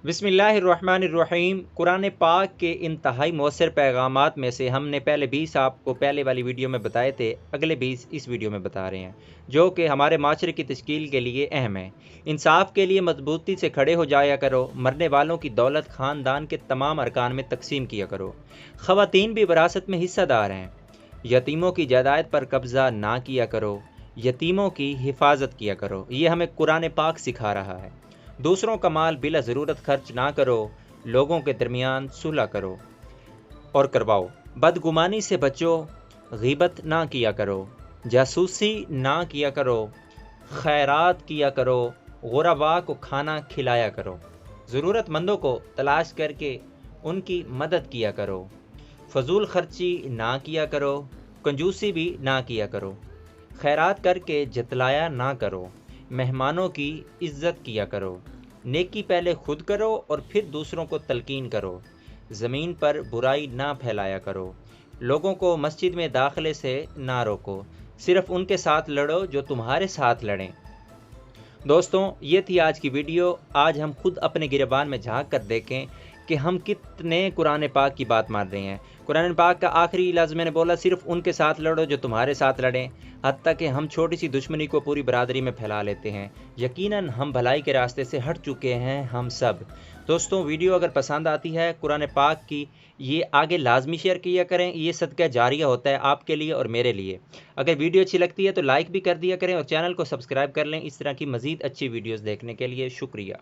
बिस्मिल्लाहिर्रहमानिर्रहीम। कुरान पाक के इंतहाई मौसर पैगामात में से हमने पहले 20 आपको पहले वाली वीडियो में बताए थे, अगले 20 इस वीडियो में बता रहे हैं, जो कि हमारे माशरे की तश्कील के लिए अहम है। इंसाफ के लिए मजबूती से खड़े हो जाया करो। मरने वालों की दौलत ख़ानदान के तमाम अरकान में तकसीम किया करो। ख़वातीन भी विरासत में हिस्सेदार हैं। यतीमों की जायदाद पर कब्ज़ा ना किया करो। यतीमों की हिफाजत किया करो। ये हमें कुरान पाक सिखा रहा है। दूसरों का माल बिला ज़रूरत खर्च ना करो। लोगों के दरमियान सुलह करो और करवाओ। बदगुमानी से बचो। गीबत ना किया करो। जासूसी ना किया करो। खैरात किया करो। गुरबा को खाना खिलाया करो। ज़रूरतमंदों को तलाश करके उनकी मदद किया करो। फजूल खर्ची ना किया करो। कंजूसी भी ना किया करो। खैरात करके जतलाया ना करो। मेहमानों की इज्जत किया करो। नेकी पहले खुद करो और फिर दूसरों को तलकीन करो। ज़मीन पर बुराई ना फैलाया करो। लोगों को मस्जिद में दाखिले से ना रोको। सिर्फ उनके साथ लड़ो जो तुम्हारे साथ लड़ें। दोस्तों, ये थी आज की वीडियो। आज हम खुद अपने गिरबान में झांक कर देखें कि हम कितने कुरान पाक की बात मान रहे हैं। कुरान पाक का आखिरी लफ्ज़ मैंने बोला, सिर्फ उनके साथ लड़ो जो तुम्हारे साथ लड़ें। हत्ता कि हम छोटी सी दुश्मनी को पूरी बरादरी में फैला लेते हैं। यकीनन हम भलाई के रास्ते से हट चुके हैं हम सब। दोस्तों, वीडियो अगर पसंद आती है कुरान पाक की, ये आगे लाजमी शेयर किया करें। ये सदका जारिया होता है आपके लिए और मेरे लिए। अगर वीडियो अच्छी लगती है तो लाइक भी कर दिया करें और चैनल को सब्सक्राइब कर लें इस तरह की मज़ीद अच्छी वीडियोज़ देखने के लिए। शुक्रिया।